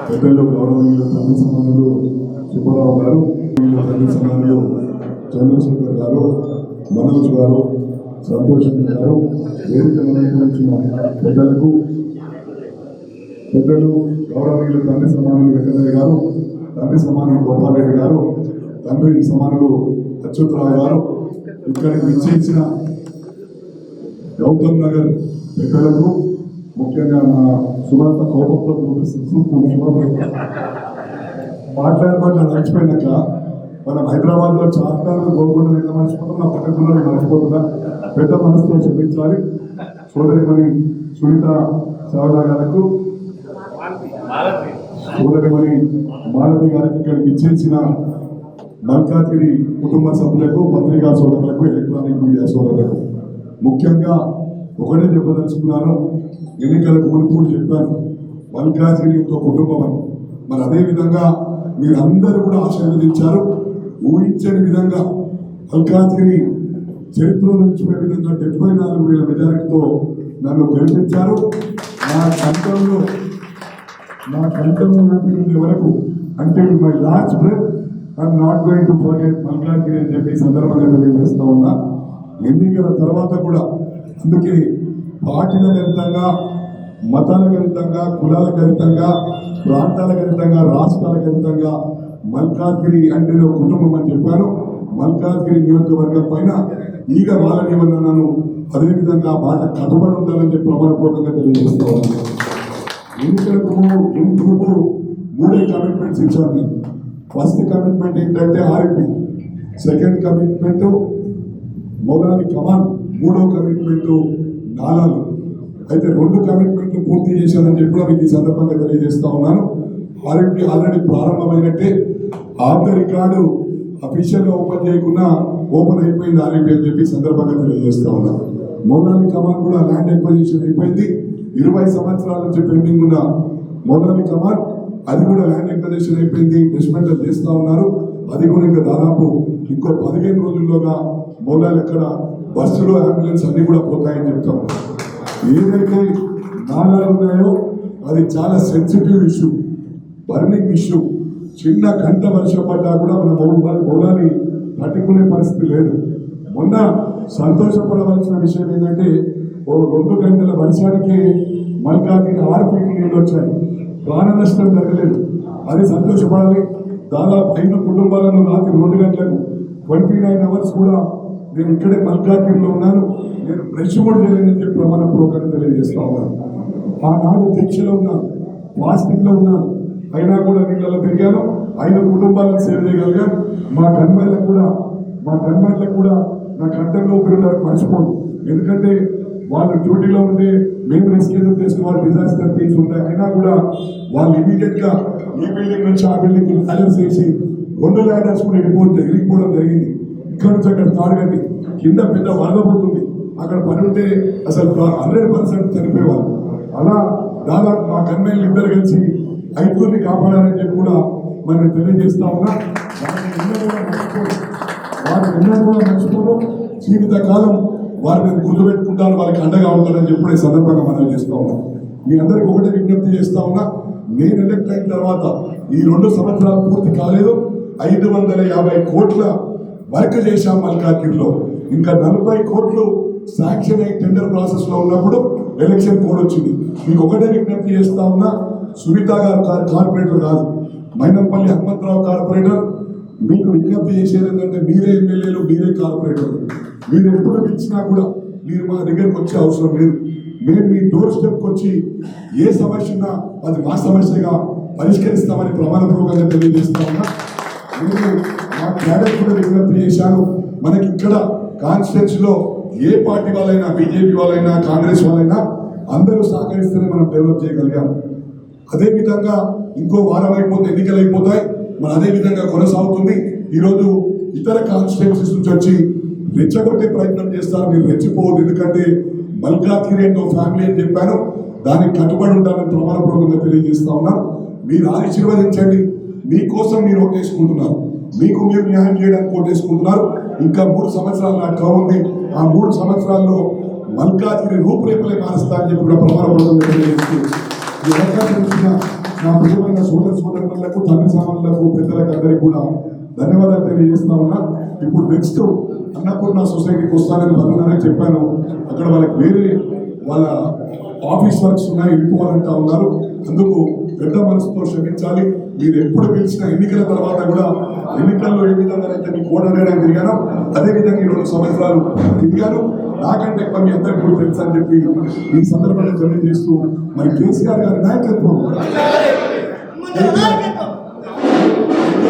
పెద్దలు గౌరవనీయుల తండ్రి సమానులు సుబ్బారావు గారు, తండ్రి సమానులు చంద్రశేఖర్ గారు, మనోజ్ గారు, సంతోష్ గారు, వేదిక నిర్వహించిన పెద్దలకు, పెద్దలు గౌరవనీయులు తండ్రి సమానులు వెంకటయ్య గారు, తండ్రి సమానులు గోపాలరెడ్డి గారు, తండ్రి సమానులు అచ్యుతరావు గారు, ఇక్కడికి విచ్చేసిన గౌతమ్ నగర్ పెద్దలకు, ముఖ్యంగా మా సుమార్త కోపంతో మాట్లాడబడి మర్చిపోయినాక మనం హైదరాబాద్లో చార్టాలు గోల్కొండ ఎట్లా మర్చిపోతాం, నా పక్కన మర్చిపోతున్నా. పెద్ద మనసుతో క్షమించాలి. సోదరిమణి సునీత సవలా గారికి, సోదరిమణి మాలతి గారికి, ఇక్కడికి ఇచ్చేసిన మల్కాజ్గిరి కుటుంబ సభ్యులకు, పత్రికా సోదరులకు, ఎలక్ట్రానిక్ మీడియా సోదరులకు ముఖ్యంగా ఒకటే చెప్పదలుచుకున్నాను. ఎన్నికలకు మునుపు చెప్పాను, మల్కాజ్గిరి ఒక కుటుంబం అని. మరి అదేవిధంగా మీరందరూ కూడా ఆశీర్వదించారు. ఊహించని విధంగా మల్కాజ్గిరి చరిత్రలో నిలిచిపోయే విధంగా 74,000 మెజారిటీతో నన్ను గెలిపించారు. నా కంఠంలో ఊపిరి వరకు, అంటే my last breath I'm not going to forget Malkajgiri అని చెప్పి సందర్భంగా తెలియజేస్తా ఉన్నా. ఎన్నికల తర్వాత కూడా అందుకే పార్టీల గణితంగా, మతాల గణితంగా, కులాల గణితంగా, ప్రాంతాల గణితంగా, రాష్ట్రాల గణితంగా మల్కాజ్గిరి అంటే కుటుంబం అని చెప్పాను. మల్కాజ్గిరి నియోజకవర్గం పైన ఈగ వాళ్ళని ఉన్నాను. అదేవిధంగా మాట కట్టుబడి ఉండాలని చెప్పి ప్రమాణపూర్వకంగా తెలియజేస్తా ఉన్నాను. ఎన్నికలకు ముందు 3 కమిట్మెంట్స్ ఇచ్చాను నేను. ఫస్ట్ కమిట్మెంట్ ఏంటంటే ఆర్పి, సెకండ్ కమిట్మెంట్ మౌలాలి కమాన్, 3వ కమిట్మెంట్ నాలాలు. అయితే 2 కమిట్మెంట్లు పూర్తి చేశానని చెప్పి మీకు ఈ సందర్భంగా తెలియజేస్తా ఉన్నాను. ఆర్ఎంపీ ఆల్రెడీ ప్రారంభమైనట్టే. ఆఫ్ ద రికార్డు అఫీషియల్గా ఓపెన్ చేయకుండా ఓపెన్ అయిపోయింది ఆర్ఎంపీ అని చెప్పి సందర్భంగా తెలియజేస్తా ఉన్నాను. మౌలాలి కమాన్ కూడా ల్యాండ్ ఎక్విజిషన్ అయిపోయింది. 20 సంవత్సరాల నుంచి పెండింగ్ ఉన్న మౌలాలి కమాన్, అది కూడా ల్యాండ్ ఎక్విజిషన్ అయిపోయింది. ఇన్వెస్ట్మెంట్ చేస్తూ ఉన్నారు. అది కూడా ఇంకా దాదాపు ఇంకో 15 రోజుల్లోగా మౌలాలు ఎక్కడ బస్సులు, అంబులెన్స్ అన్ని కూడా పోతాయని చెప్తాం. ఏదైతే నాలాలు ఉన్నాయో అది చాలా సెన్సిటివ్ ఇష్యూ, బర్నింగ్ ఇష్యూ. చిన్న గంట వర్షం పడ్డా కూడా మన మౌలాన్ని తట్టుకునే పరిస్థితి లేదు. మొన్న సంతోషపడవలసిన విషయం ఏంటంటే, 2 గంటల వర్షానికి మల్కాజ్గిరి 6 ఫీట్ల నీళ్ళు వచ్చాయి. ప్రాణ నష్టం జరగలేదు. అది సంతోషపడాలి. దాదాపు 5 కుటుంబాలను రాత్రి 2 గంటలకు 29 అవర్స్ కూడా నేను ఇక్కడే మల్కాజ్గిరిలో ఉన్నాను. నేను బ్రష్ కూడా చేయలేదని చెప్పి ప్రమాణపూర్వకంగా తెలియజేస్తా ఉన్నాను. ఆనాడు దీక్షలో ఉన్నాను, ఫాస్టింగ్లో ఉన్నాను, అయినా కూడా నీళ్ళలో పెరిగాను. 5 కుటుంబాలను సేవ చేయగలిగాను. మా గన్మైన్లకు కూడా నా కంటెంట్లో ఒకరిన్నర మర్చిపోను. ఎందుకంటే వాళ్ళు డ్యూటీలో ఉంటే మేము రిస్క్ ఎందుకు తీసుకుని డిజాస్టర్ థింగ్స్ ఉంటాయి. అయినా కూడా వాళ్ళు ఇమీడియట్గా ఈ బిల్డింగ్ నుంచి ఆ బిల్డింగ్ ల్యాడర్స్ వేసి 2 ల్యాడర్స్ కూడా వెళ్ళిపోవడం జరిగింది. ఇక్కడ నుంచి అక్కడ తాడుగట్టి కింద పెద్ద వరద పోతుంది. అక్కడ పని ఉంటే అసలు 100% చనిపోయేవాళ్ళు. అలా దాదాపు మా గన్మెన్లు ఇద్దరు కలిసి 5గురిని కాపాడాలని చెప్పి కూడా మనం తెలియజేస్తా ఉన్నా. వారిని కూడా మర్చిపోను. జీవితకాలం వారిని గుర్తుపెట్టుకుంటాను, వాళ్ళకి అండగా ఉంటానని చెప్పి ఈ సందర్భంగా మనం చేస్తా ఉన్నాం. మీ అందరికి ఒకటే విజ్ఞప్తి చేస్తా ఉన్నా, నేను ఎలక్ట్ అయిన తర్వాత ఈ 2 సంవత్సరాలు పూర్తి కాలేదు. 550 కోట్ల వర్క్ చేశాం మల్కాజ్గిరిలో. ఇంకా 40 కోట్లు శాంక్షన్ అయ్యి టెండర్ ప్రాసెస్ లో ఉన్నప్పుడు ఎలక్షన్ కోడ్ వచ్చింది. మీకు ఒకటే విజ్ఞప్తి చేస్తా ఉన్నా, సునీత గారు కార్పొరేటర్ కాదు, మైనంపల్లి హనుమంతరావు కార్పొరేటర్. మీకు విజ్ఞప్తి చేసేది ఏంటంటే, మీరే ఎమ్మెల్యేలు, మీరే కార్పొరేటర్లు. మీరు ఎప్పుడు పిలిచినా కూడా మీరు మా దగ్గరకు వచ్చే అవసరం లేదు. మేము మీ డోర్ స్టెప్కి వచ్చి ఏ సమస్య ఉన్నా అది మా సమస్యగా పరిష్కరిస్తామని ప్రమాణపూర్వకంగా తెలియజేస్తా ఉన్నా. నేను మా క్యాడర్ కూడా విజ్ఞప్తి చేశాను, మనకి ఇక్కడ కాన్స్టిట్యూన్సీలో ఏ పార్టీ వాళ్ళైనా, బీజేపీ వాళ్ళైనా, కాంగ్రెస్ వాళ్ళైనా అందరూ సహకరిస్తేనే మనం డెవలప్ చేయగలిగాం. అదేవిధంగా ఇంకో వారం అయిపోతే ఎన్నికలు అయిపోతాయి, మరి అదేవిధంగా కొనసాగుతుంది. ఈరోజు ఇతర కాన్స్టిట్యూన్సీస్ నుంచి వచ్చి రెచ్చగొట్టే ప్రయత్నం చేస్తారు. మీరు రెచ్చిపోవద్దు, ఎందుకంటే మల్కాజ్గిరి అంటే ఫ్యామిలీ అని చెప్పాను, దానికి కట్టుబడి ఉంటానని ప్రమాణపూర్వకంగా తెలియజేస్తా ఉన్నాను. మీరు ఆశీర్వదించండి. మీకోసం మీరు ఓటేసుకుంటున్నారు, మీకు మీరు న్యాయం చేయడానికి ఓటేసుకుంటున్నారు. ఇంకా 3 సంవత్సరాలు నాకు కావుంది. ఆ 3 సంవత్సరాల్లో మల్కాజ్గిరి రూపురేఖలే మారుస్తా అని చెప్పి కూడా ప్రమాణపూర్వకంగా తెలియజేస్తూ ఈ అవకాశం ఇచ్చిన నా ప్రియమైన సోదరులకు తల్లి సమానులకు పెద్దలకు అందరికీ కూడా ధన్యవాదాలు తెలియజేస్తా ఉన్నా. ఇప్పుడు నెక్స్ట్ అన్నపూర్ణ సొసైటీకి వస్తానని 10:30 చెప్పాను. అక్కడ వాళ్ళకి వేరే వాళ్ళ ఆఫీస్ వర్క్స్ ఉన్నాయి, వెళ్ళిపోవాలంటా ఉన్నారు. అందుకు పెద్ద మనసుతో క్షమించాలి. మీరు ఎప్పుడు పిలిచిన ఎన్నికల తర్వాత కూడా ఎన్నికల్లో ఏ విధంగా అయితే మీకు ఓడరేయడానికి తిరిగానో అదేవిధంగా ఈ 2 సంవత్సరాలు తిరిగాను. నాకంటే ఎక్కువ మీ అందరికీ కూడా తెలుసు అని చెప్పి ఈ సందర్భంగా తెలియజేస్తూ మరి కేసీఆర్ గారి నాయకత్వం